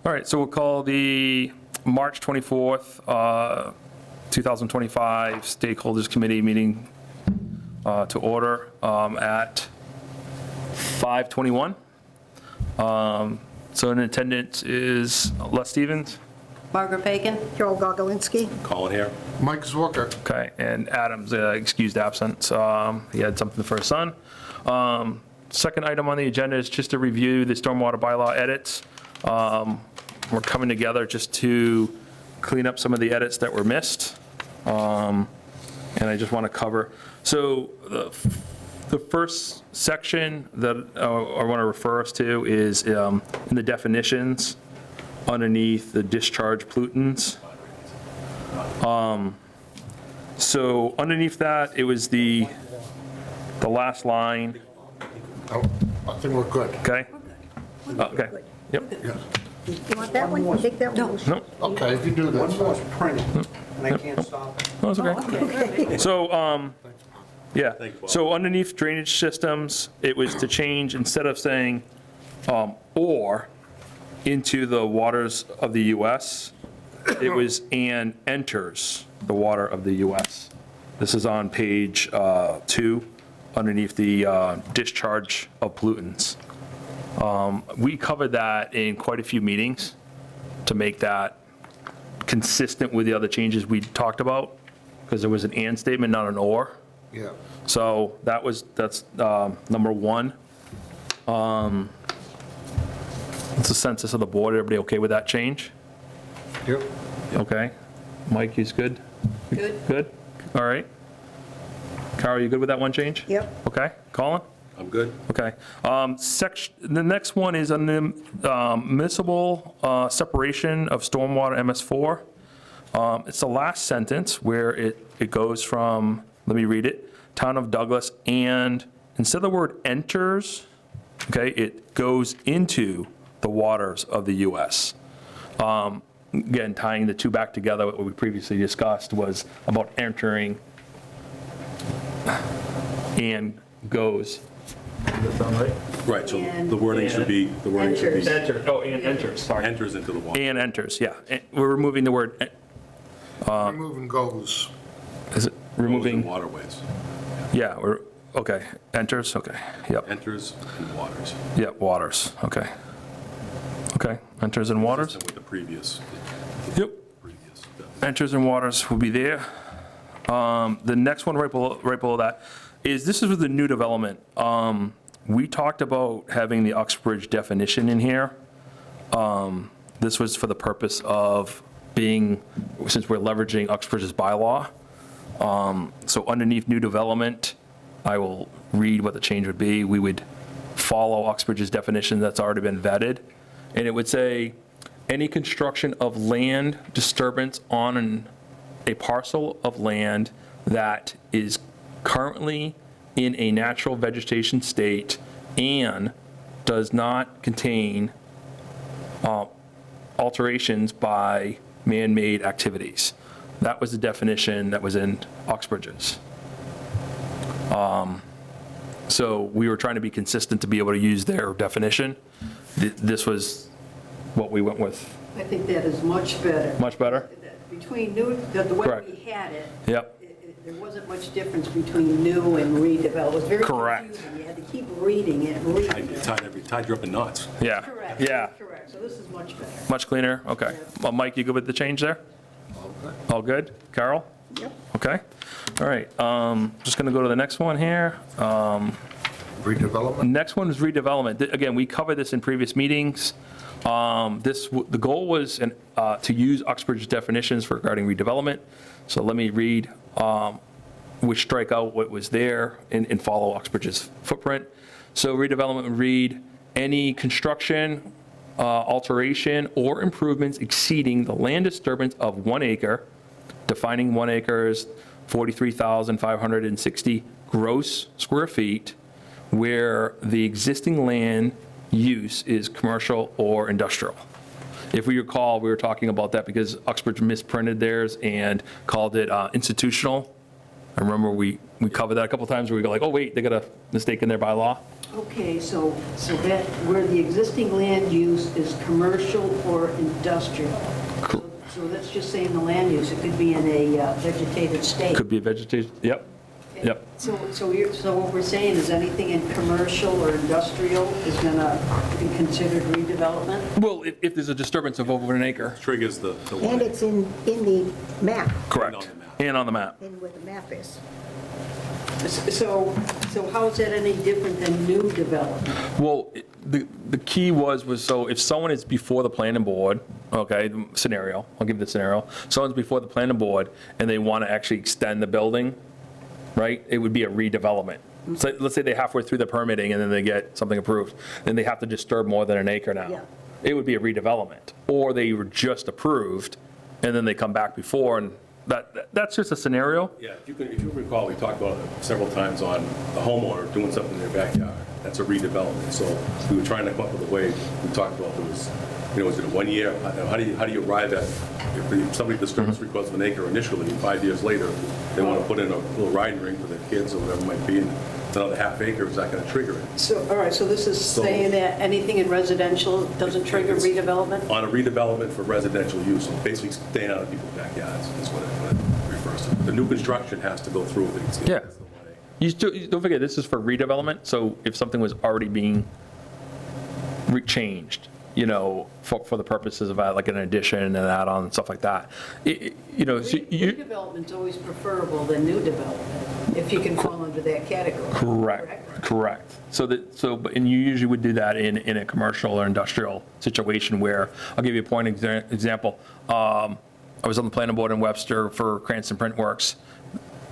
All right, so we'll call the March 24th, 2025 Stakeholders Committee meeting to order at 5:21. So in attendance is Les Stevens. Margaret Bacon. Joel Gogolinsky. Colin here. Mike Zwicker. Okay, and Adam's excused absence. He had something for his son. Second item on the agenda is just to review the stormwater bylaw edits. We're coming together just to clean up some of the edits that were missed. And I just want to cover, so the first section that I want to refer us to is in the definitions underneath the discharge pollutants. So underneath that, it was the last line, Oh, I think we're good. okay? Okay, yep, Yeah. You want that one? You take that one? no, Okay, if you do that. One was printed, and I can't stop it. no, it's okay. So, yeah, Thank you, Bob. so underneath drainage systems, it was to change, instead of saying or into the waters of the US, it was and enters the water of the US. This is on page 2, underneath the discharge of pollutants. We covered that in quite a few meetings to make that consistent with the other changes we talked about, because there was an and statement, not an or. Yeah. So that's number 1. It's a census of the board. Everybody okay with that change? Yep. Okay. Mike, he's good? Good. Good? All right. Carol, you good with that one change? Yep. Okay. Colin? I'm good. Okay. The next one is on the municipal separation of stormwater MS4. It's the last sentence where it goes from, let me read it, Town of Douglas, and instead of the word enters, okay, it goes into the waters of the US. Again, tying the two back together, what we previously discussed was about entering and goes. Does that sound right? Right, so And- the wording should be, Enters. Enter, oh, and enters, sorry. enters into the water. And enters, yeah. We're removing the word, Removing goes. is it removing? Waterways. Yeah, we're, okay, enters, okay, yep, Enters and waters. yep, waters, okay. Okay, enters and waters, Consistent with the previous. yep, enters and waters will be there. The next one right below that is, this is with the new development. We talked about having the Uxbridge definition in here. This was for the purpose of being, since we're leveraging Uxbridge's bylaw. So underneath new development, I will read what the change would be. We would follow Uxbridge's definition that's already been vetted. And it would say, any construction of land disturbance on a parcel of land that is currently in a natural vegetation state and does not contain alterations by man-made activities. That was the definition that was in Uxbridge's. So we were trying to be consistent to be able to use their definition. This was what we went with. I think that is much better. Much better? Between new, the way Correct. we had it, Yep. there wasn't much difference between new and redeveloped. It was very Correct. confusing. You had to keep reading it and reading it. Tied you up in knots. Yeah. Correct. Yeah. Correct. So this is much better. Much cleaner? Okay. Well, Mike, you good with the change there? All good? Carol? Yep. Okay. All right. Just going to go to the next one here. Redevelopment. Next one is redevelopment. Again, we covered this in previous meetings. The goal was to use Uxbridge definitions regarding redevelopment. So let me read, which strike out what was there and follow Uxbridge's footprint. So redevelopment would read, any construction, alteration, or improvements exceeding the land disturbance of 1 acre, defining 1 acre as 43,560 gross square feet, where the existing land use is commercial or industrial. If we recall, we were talking about that because Uxbridge misprinted theirs and called it institutional. I remember we covered that a couple times where we go like, oh wait, they got a mistake in their bylaw. Okay, so that, where the existing land use is commercial or industrial. So that's just saying the land use, it could be in a vegetative state. Could be vegetation, yep, yep. So what we're saying is anything in commercial or industrial is gonna be considered redevelopment? Well, if there's a disturbance of over an acre. Triggers the And one. it's in the map, Correct. on the map. And on the map. in where the map is. So how is that any different than new development? Well, the key was so if someone is before the planning board, okay, scenario, I'll give you the scenario. Someone's before the planning board and they want to actually extend the building, right? It would be a redevelopment. So let's say they're halfway through the permitting and then they get something approved, then they have to disturb more than an acre Yeah. now. It would be a redevelopment. Or they were just approved and then they come back before, and that's just a scenario. Yeah, if you recall, we talked about it several times on the homeowner doing something in their backyard. That's a redevelopment. So we were trying to come up with a way, we talked about, there was, is it a 1 year? How do you arrive at, if somebody disturbs 3/4 of an acre initially, and 5 years later, they want to put in a little riding ring for their kids or whatever it might be, and it's another half acre, is that going to trigger it? So, all right, so this is saying that anything in residential doesn't trigger It's- redevelopment? On a redevelopment for residential use, so basically staying out of people's backyards is what it refers to. The new construction has to go through it. Yeah. Don't forget, this is for redevelopment, so if something was already being changed, for the purposes of like an addition and add-on and stuff like that. So Redevelopment's always preferable than new development, if you can fall under that category. Correct. And you usually would do that in a commercial or industrial situation where, I'll give you a point example. I was on the planning board in Webster for Cranston Print Works.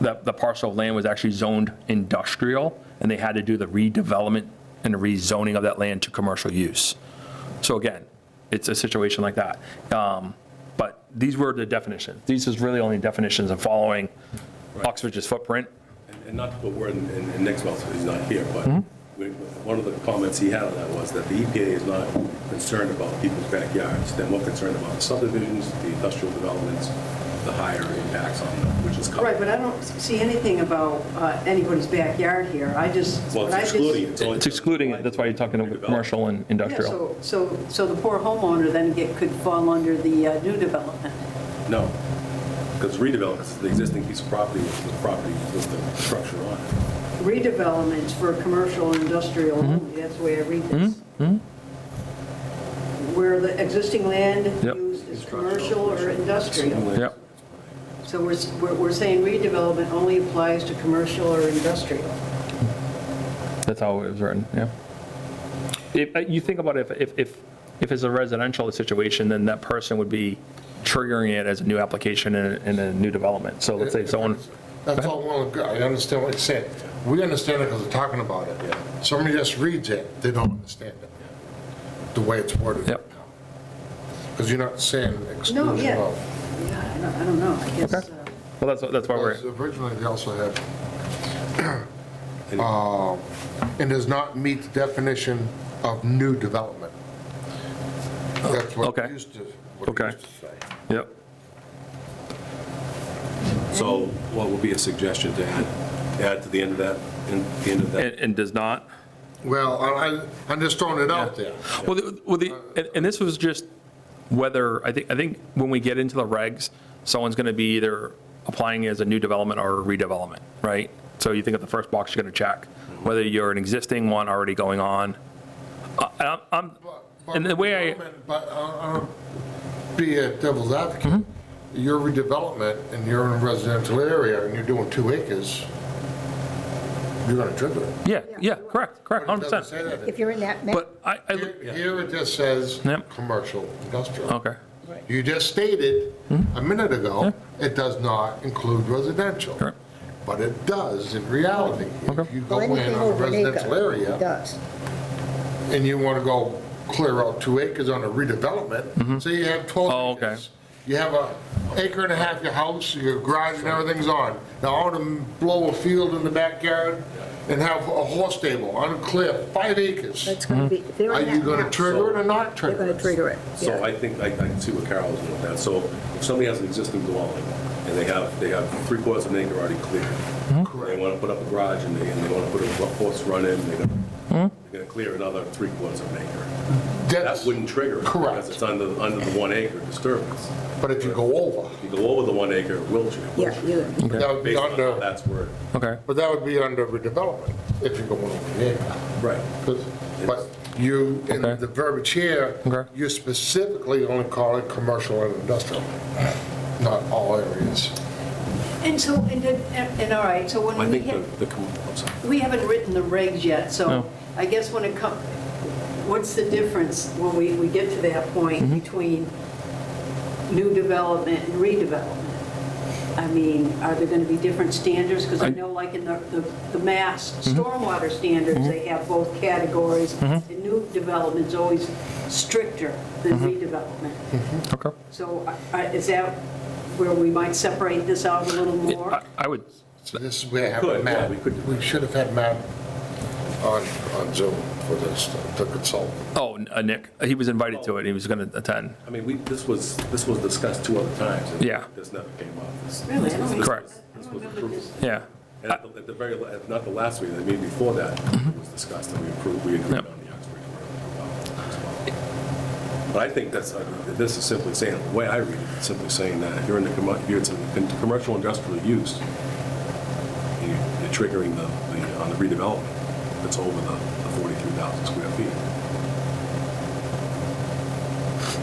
The parcel of land was actually zoned industrial, and they had to do the redevelopment and the rezoning of that land to commercial use. So again, it's a situation like that. But these were the definitions. These is really only definitions of following Oxford's footprint. And not to put word in Nick's mouth, he's not here, but one of the comments he had on that was that the EPA is not concerned about people's backyards. They're more concerned about the subdivisions, the industrial developments, the higher impacts on them, which is covered. Right, but I don't see anything about anybody's backyard here. Well, it's excluding it. It's excluding it, that's why you're talking about commercial and Yeah, industrial. so the poor homeowner then could fall under the new development. No, because redevelopment is the existing piece of property with the structure on it. Redevelopment's for commercial and industrial only, that's the way I read this. Where the existing land Yep. use is commercial or industrial. Yep. So we're saying redevelopment only applies to commercial or industrial. That's how it was written, yeah. If you think about it, if it's a residential situation, then that person would be triggering it as a new application in a new development. So let's say someone, That's all well and good. I understand what you're saying. We understand it because we're talking about it. Yeah. Somebody just reads it, they don't understand it, the way it's worded Yep. right now. Because you're not saying No, exclusion yeah. of. Yeah, I don't know, I guess. Okay. well, that's why we're, Because originally, they also had, and does not meet the definition of new development. That's what Okay. it used to, Okay. say. yep. So what would be a suggestion to add to the end of that, the end of that? And does not? Well, I'm just throwing it out there. And this was just whether, I think when we get into the regs, someone's going to be either applying as a new development or a redevelopment, right? So you think of the first box you're going to check, whether you're an existing one already going on. And the way I, But be a devil's advocate, you're redevelopment and you're in a residential area and you're doing 2 acres, you're gonna trigger it. yeah, correct, It doesn't say 100%. that. If you're in that map, But Here it just says Yep. commercial, industrial. okay, You just stated a minute ago, it does not include residential. Correct. But it does in reality. If you go well, in anything on a over an residential acre, it area does. and you want to go clear out 2 acres on a redevelopment, say you have Oh, 12 okay. acres. You have a acre and a half your house, your garage and everything's on. Now I want to blow a field in the backyard and have a horse stable on a cliff, 5 acres. That's going to be, if they're Are in you that going to map, trigger it or not they're trigger going it? to trigger it. So yeah. I think, I can see what Carol is doing with that. So if somebody has an existing dwelling, and they have 3/4 of an acre already cleared, they want to put up a garage, and they want to put a horse run in, they're going You're gonna clear another 3/4 of an acre. That That's, wouldn't trigger it. Correct. Because it's under the 1 acre disturbance. but if you go over, If you go over the 1 acre, it will trigger. Yeah, you, that would be Based on how under, that's worded. Okay. but that would be under redevelopment, if you're going over the acre. Right. But you, in Okay. the verbiage here, Okay. you specifically only call it commercial and industrial, not all areas. And so, and all right, so I when we think have, I'm sorry. we haven't written the regs yet, so No. I guess when it comes, what's the difference when we get to that point between new development and redevelopment? I mean, are there going to be different standards? Because I know like in the mass stormwater standards, they have both categories. And new development's always stricter than redevelopment. Okay. So is that where we might separate this out a little more? I would, So this is where I have Could, a map. yeah, we could. We should have had Matt on Zoom for this, to consult. oh, Nick, he was invited to it, he was going to attend. I mean, this was discussed 2 other times. and Yeah. This never came up. Really? I don't even- Correct. This I was don't remember approved. this. Yeah. And at the very, not the last meeting, the meeting before that, it was discussed and we approved, we agreed Yep. on the Uxbridge Road as well. But I think this is simply saying, the way I read it, it's simply saying that if you're in the, if you're in commercial industrial use, you're triggering on the redevelopment that's over the 43,000 square feet.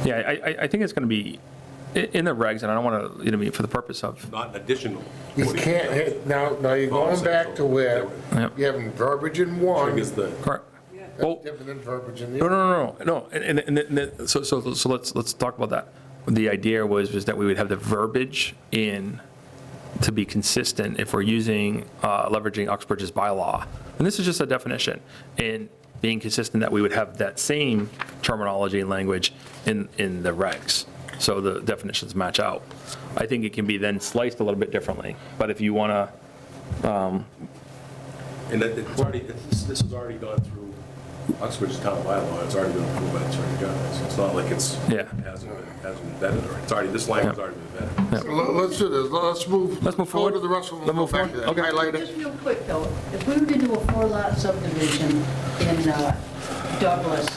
Yeah, I think it's going to be in the regs, and I don't want to, for the purpose of, Not an additional. You 43,000. can't, now you're going back to where Yep. you have verbiage in one, Triggers that's the, correct. Well, different than verbiage in the no, other. no, so let's talk about that. The idea was that we would have the verbiage in to be consistent if we're using, leveraging Uxbridge's bylaw. And this is just a definition, and being consistent that we would have that same terminology and language in the regs. So the definitions match out. I think it can be then sliced a little bit differently, but if you want to, and it's already, this has already gone through Uxbridge's town bylaw, it's already been approved by the Attorney General. So it's not like it's, Yeah. hasn't been vetted, or it's already, this language has already been vetted. Let's do this, let's move forward. to the rest of them. Let's move We'll go back to forward. that. Okay. Highlight Just it. real quick though, if we were to do a 4-lot subdivision in Douglas,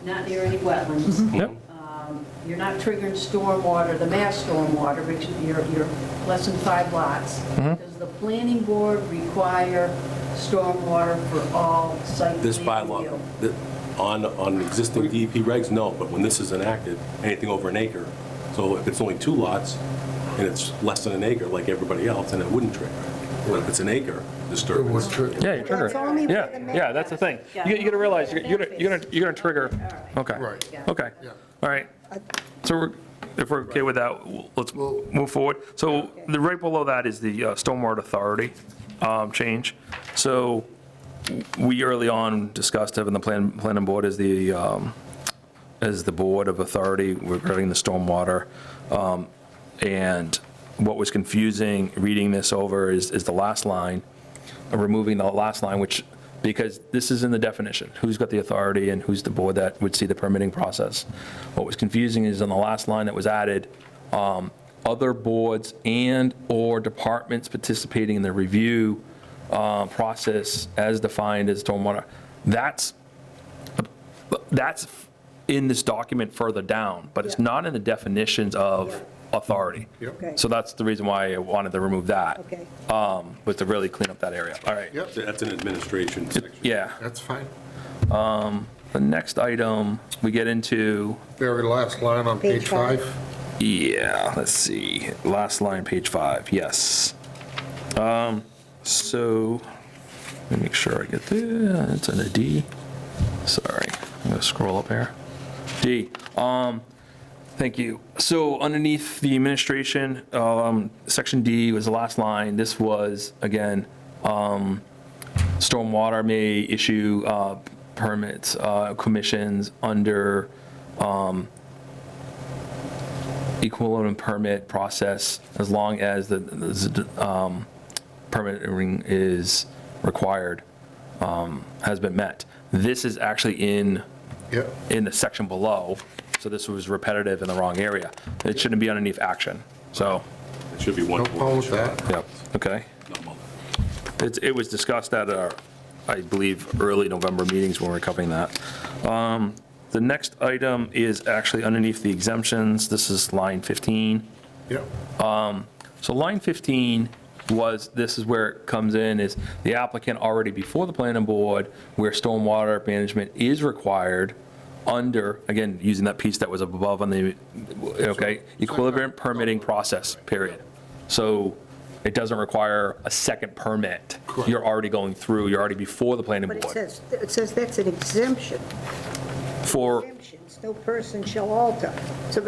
not near any wetlands, yep, you're not triggering stormwater, the mass stormwater, but you're less than 5 lots. Does the planning board require stormwater for all site This plan bylaw, review? on existing DEP regs, no, but when this is enacted, anything over an acre, so if it's only 2 lots and it's less than an acre like everybody else, then it wouldn't trigger. But if it's an acre It disturbance, was true. yeah, you trigger That's only it. where the Yeah, map yeah, that's the thing. Yeah. You got to realize, you're going to trigger, okay. Right. Okay, Yeah. all right. So if we're okay with that, let's move forward. So right below that is the Stormwater Authority change. So we early on discussed having the planning board as the board of authority regarding the stormwater. And what was confusing reading this over is the last line, removing the last line, which, because this is in the definition, who's got the authority and who's the board that would see the permitting process. What was confusing is on the last line that was added, other boards and/or departments participating in the review process as defined as stormwater. That's in this document further down, but it's Yeah. not in the definitions of authority. Okay. So that's the reason why I wanted to remove that. Okay. Was to really clean up that area. All right. Yep, that's an administration section. Yeah. that's fine. The next item we get into, Very last line on Page page five. 5. yeah, let's see, last line, page 5, yes. So, let me make sure I get there, it's in a D. Sorry, I'm gonna scroll up here. D, thank you. So underneath the administration, section D was the last line. This was, again, stormwater may issue permits, commissions under equivalent permit process as long as the permitting is required, has been met. This is actually in Yep. the section below, so this was repetitive in the wrong area. It shouldn't be underneath action, so, It should be one. No problem with that. yep, okay. Not multiple. It was discussed at our I believe, early November meetings when we're covering that. The next item is actually underneath the exemptions. This is line 15. Yeah. So line 15 this is where it comes in, is the applicant already before the planning board where stormwater management is required under, again, using that piece that was above on the, okay, equilibrium permitting process, period. So it doesn't require a second permit. Correct. You're already going through, you're already before the planning But board. it says that's an exemption. For, Exemptions, no person shall alter. So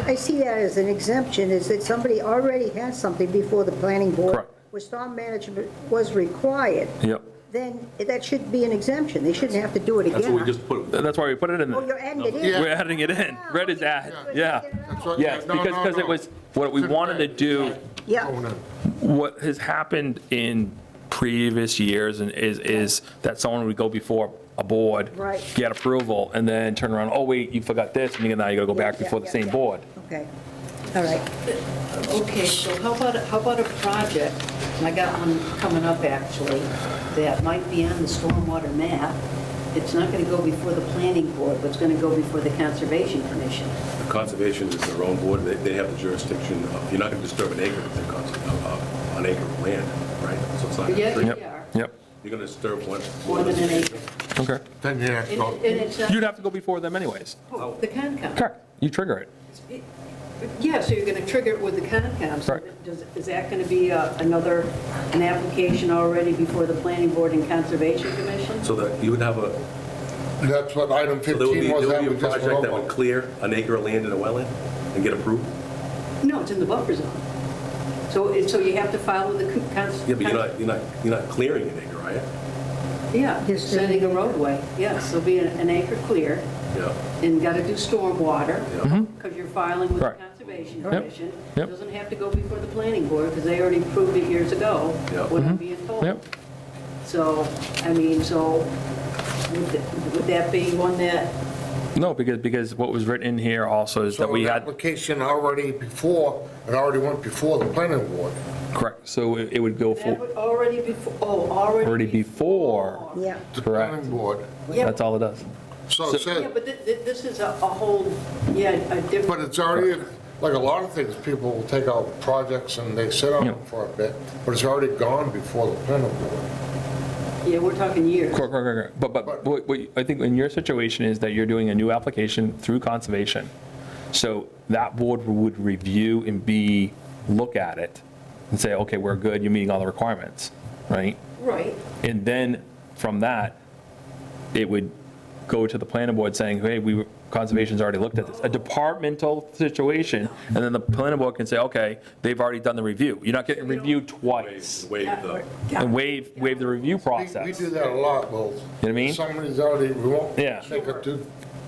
I see that as an exemption, is that somebody already has something before the planning board. Correct. Where storm management was required. yep, Then that should be an exemption. They shouldn't have to do it again. That's what we just put. that's why we put it in Oh, there. you're adding it in? Yeah. We're adding it in. Red is add, yeah. That's what- Yes, no, no, because it no. was, what we wanted to do, Yeah. Oh, no. what has happened in previous years and is that someone would go before a board, Right. get approval, and then turn around, oh, wait, you forgot this, and now you gotta go back Yeah, before the yeah, same yeah. board. Okay, all right. Okay, so how about a project, and I got one coming up actually, that might be on the stormwater map. It's not going to go before the planning board, but it's going to go before the Conservation Commission. Conservation is their own board, they have the jurisdiction, you're not going to disturb an acre of an acre of land, right? So it's not. Yeah, You're we Yep, are. yep, going to disturb one. More than an acre. okay. Then you have to And go. it's not, You'd have to go before them anyways. oh, the Concom. Correct, you trigger it. Yeah, so you're going to trigger it with the Concom. So Correct. is that going to be an application already before the planning board and Conservation Commission? So that you would have a, That's what item so there would 15 was. be that a we just project went that would over. clear an acre of land in a wetland and get approved? No, it's in the buffer zone. So you have to file with the Yeah, but you're not clearing an acre, are you? Yeah, Yes, sending a roadway, yes, there'll be an acre clear, Yeah. and got to do stormwater, Yeah. because you're filing with the Right. Conservation Yep. Commission. Yep. Doesn't have to go before the planning board, because they already approved it years ago, Yep. what I'm being told. Yep, So, I mean, so would that be one that, no, because what was written in here also is that So we the had, application already before, it already went before the planning board. correct, so it would go that for, would already before, oh, already. already before, Yeah, The Correct. planning board. Yeah, that's all it does. So it Yeah, said, but this is a whole, yeah, a different. but it's already, like a lot of things, people will take out projects and they sit on them for a bit, but it's already gone before the planning board. Yeah, we're talking years. Correct. But what I think in your situation is that you're doing a new application through conservation. So that board would review and look at it and say, okay, we're good, you're meeting all the requirements, right? Right. And then from that, it would go to the planning board saying, hey, conservation's already looked at this. A departmental situation, and then the planning board can say, okay, they've already done the review. You're not getting reviewed twice. Waive the, And waive the review We process. do that a lot, Will. You know what I mean? Somebody's already, we won't Yeah. make it to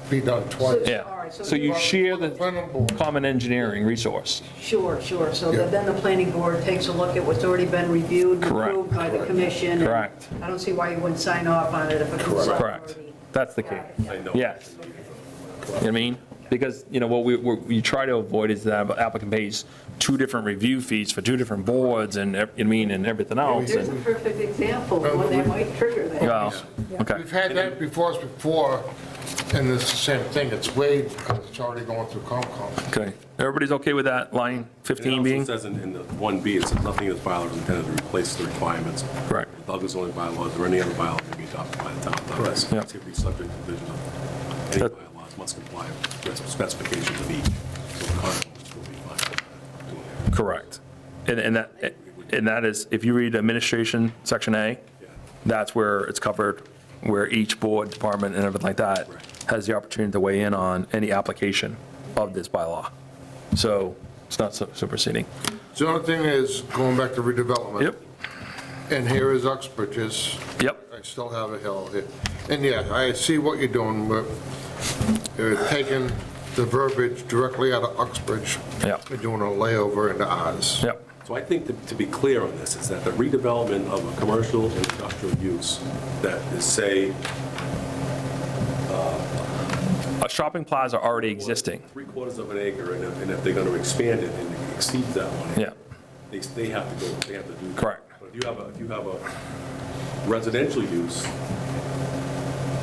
be done twice. Yeah, All right, so so you share the Planning board. common engineering resource. Sure. So Yeah. then the planning board takes a look at what's already been reviewed and Correct. approved by the commission. and Correct. I don't see why you wouldn't sign off on it if a consultant Correct. already. That's the key. I know. Yes. You know what I mean? Because, what we try to avoid is that applicant pays 2 different review fees for 2 different boards and, and everything else. There's a and- perfect example of one that might trigger that. Well, okay. We've had that before, and it's the same thing, it's waived because it's already going through Concom. Okay. Everybody's okay with that line and 15 it being? also says in the 1B, it says nothing in this bylaw is intended to replace the requirements. Correct. The Douglas zoning bylaws or any other bylaw to be adopted by the town of Douglas. Yep. It's going to be subject to provisions of any That- bylaws must comply with specifications of each. So the Concom will be fine. Correct. And that is, if you read administration, section A, that's where it's covered, where each board, department, and everything like that has the opportunity to weigh in on any application of this bylaw. So it's not superseding. The only thing is, going back to redevelopment. Yep, And here is Uxbridge's. yep, I still have a hill here. And yeah, I see what you're doing, but you're taking the verbiage directly out of Uxbridge. Yep. You're doing a layover into ours. yep. So I think to be clear on this is that the redevelopment of a commercial and industrial use that is, say, A shopping plaza already existing, 3/4 of an acre, and if they're going to expand it and it exceeds that one, yeah, they have to do. Correct. But if you have residential use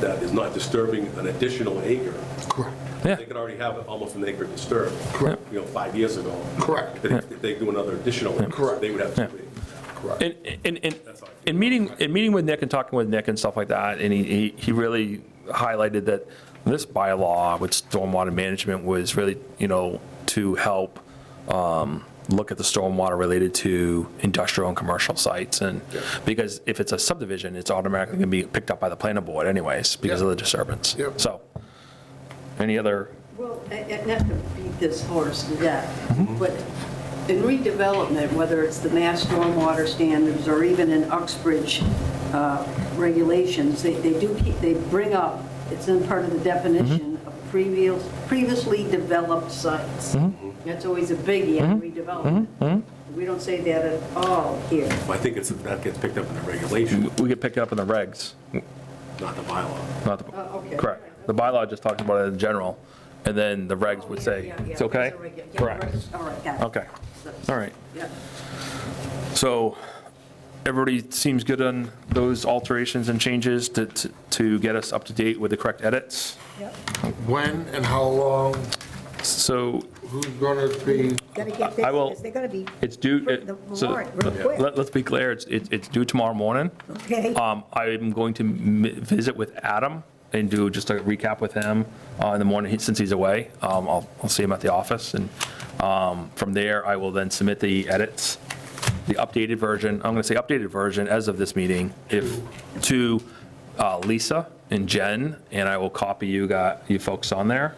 that is not disturbing an additional acre, Correct. Yeah. they could already have almost an acre disturbed. Correct. 5 years ago. Correct. But if they do another additional acre, Correct. they would have 2 Yeah. acres. Correct. In meeting with Nick and talking with Nick and stuff like that, and he really highlighted that this bylaw with stormwater management was really, to help look at the stormwater related to industrial and commercial sites. And because if it's a subdivision, it's automatically going to be picked up by the planning board anyways, because of the disturbance. Yep. So, any other, Well, not to beat this horse to death, but in redevelopment, whether it's the mass stormwater standards or even in Uxbridge regulations, they bring up, it's in part of the definition of previously developed sites. That's always a biggie in redevelopment. We don't say that at all here. I think that gets picked up in the regulation, we get picked up in the regs, not the bylaw. not the, Okay. correct. The bylaw just talks about it in general, and then the regs would say, Yeah, yeah, it's okay? that's a regu- yeah, Correct. right. All right, got it. Okay, all right. Yeah. So everybody seems good on those alterations and changes to get us up to date with the correct edits? Yep. When and how long, So who's going to be, Gotta get this, I will- because they're gonna be, it's due, The so warrant, real quick. let's be clear, it's due tomorrow morning. okay? I'm going to visit with Adam and do just a recap with him in the morning, since he's away. I'll see him at the office, and from there, I will then submit the edits, the updated version, I'm going to say updated version as of this meeting, to Lisa and Jen, and I will copy you folks on there.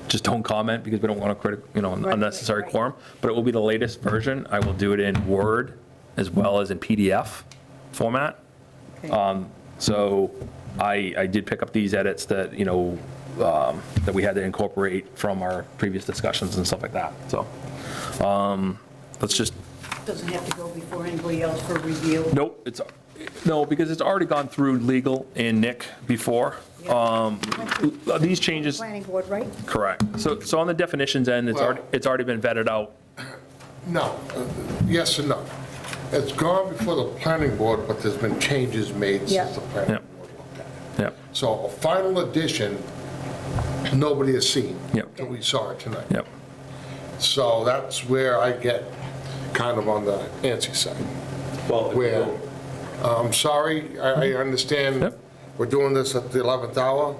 Just don't comment, because we don't want to unnecessary right. quorum, but it will be the latest version. I will do it in Word as well as in PDF format. Okay. So I did pick up these edits that, that we had to incorporate from our previous discussions and stuff like that. So let's just, Doesn't have to go before anybody else for review. nope, because it's already gone through legal and Nick before. These changes, Planning board, right? correct. So on the definitions end, Well- it's already been vetted out. no, yes and no. It's gone before the planning board, but there's been changes made Yeah. since the planning Yep. board looked at it. Yep, So a final edition, nobody has seen. Yep. Till we saw it tonight. yep, So that's where I get kind of on the antsy side. Well, Where, I'm sorry, I understand Yep. we're doing this at the 11th hour,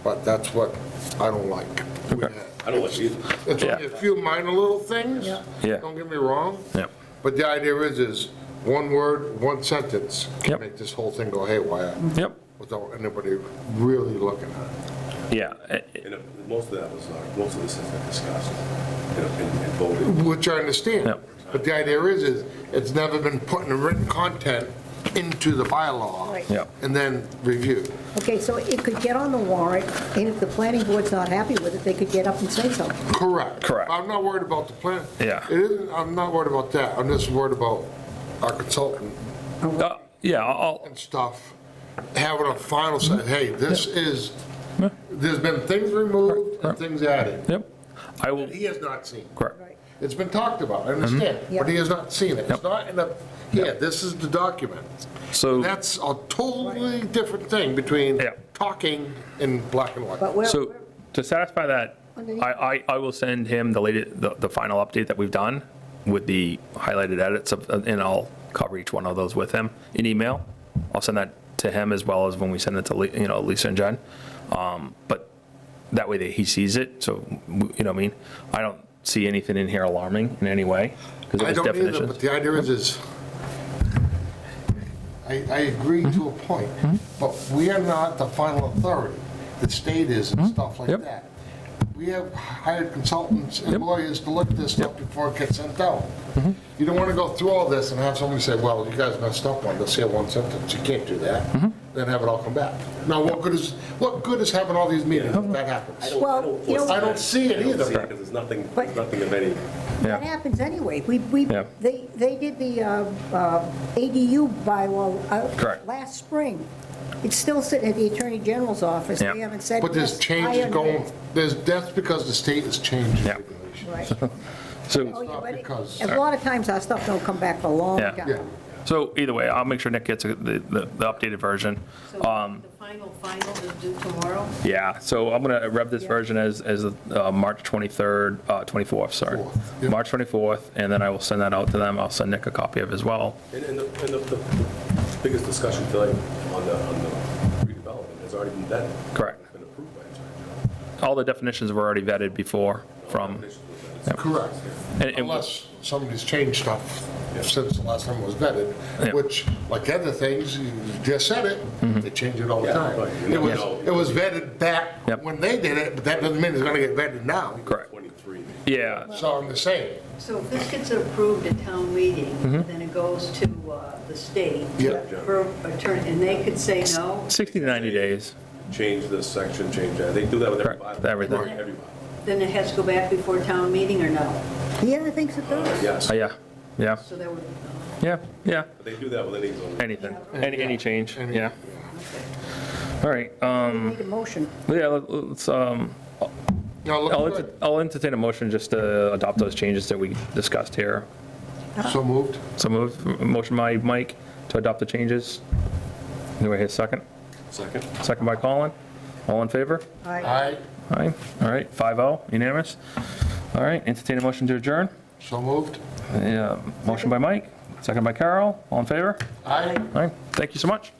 but that's what I don't like. Okay. I don't like either. It's Yeah. only a few minor little things, Yeah. don't get me wrong, yep, but the idea is one word, one sentence can Yep. make this whole thing go haywire yep, without anybody really looking at yeah. And most of that was, most of this has been discussed and voted. it, which I understand. Yep. But the idea is it's never been put in the written content into the bylaw Right. Yep. and then reviewed. Okay, so it could get on the warrant, and if the planning board's not happy with it, they could get up and say something. Correct. Correct. I'm not worried about the plan. Yeah. It isn't, I'm not worried about that. I'm just worried about our consultant Yeah, I'll, and stuff, having a final say, hey, this is, there's been things removed and things added. yep, I will, He has not seen. correct, Right. It's been talked about, I understand, but he has not seen it. Yep. It's not in a, yeah, this is the document. so, That's a totally different thing between Yeah. talking in black and white. But we're, so to satisfy that, Underneath. I will send him the final update that we've done with the highlighted edits, and I'll cover each one of those with him in email. I'll send that to him as well as when we send it to, Lisa and Jen. But that way he sees it, so, what I mean? I don't see anything in here alarming in any way, because I it was don't either, definitions. but the idea is, I agree to a point, but we are not the final authority. The state is and stuff like Yep. that. We have hired consultants and lawyers to look at this stuff before it gets sent out. You don't want to go through all this and have somebody say, well, you guys messed up on this here one sentence. You can't do that. Then have it all come back. Now, what good is having all these meetings if that happens? well, you I know, don't see it either. Because there's nothing But- of any, that Yeah, happens anyway. Yeah. They did the ADU bylaw Correct. last spring. It's still sitting at the Attorney General's office. Yeah. They haven't said. But there's yes, changes I going, that's because the state is changing Yeah. regulations. Right. so, Oh, yeah, but because- a lot of times our stuff don't come back for a long Yeah. time. Yeah. So either way, I'll make sure Nick gets the updated version. So the final is due tomorrow? Yeah, so I'm going to rev this version as March 23rd, 24th, sorry. 4th, yeah. March 24th, and then I will send that out to them. I'll send Nick a copy of it as well. And the biggest discussion tonight on the redevelopment has already been vetted. Correct. It's been approved by Attorney General. All the definitions were already vetted before from, Correct. and- Unless somebody's changed stuff since the last time it was vetted, Yeah. which, like other things, you just said it, they change it all the Yeah, time. right. It was vetted back Yep. when they did it, but that doesn't mean it's gonna get vetted now. correct. 23. Yeah, So I'm just saying, So if this gets approved at town meeting, then it goes to the state. Yeah. For attorney, and they could say no? 60 to 90 days. Change this section, change that. They do that with every Correct, bylaw. everything. Every bylaw. Then it has to go back before town meeting or no? Yeah, I think it does. Yes, Yeah, yeah, So that would, yeah, yeah, but they do that with any zoning. anything, any change, Any- yeah. All right, Need a motion. yeah, let's, no, look good. I'll entertain a motion just to adopt those changes that we discussed here. So moved. So motion by Mike to adopt the changes. Anyway, his second. Second? Second by Colin. All in favor? Aye. Aye, Aye. All right, 5-0, unanimous. All right, entertain a motion to adjourn. so moved. Yeah, motion by Mike, second by Carol. All in favor? Aye. All right, thank you so much.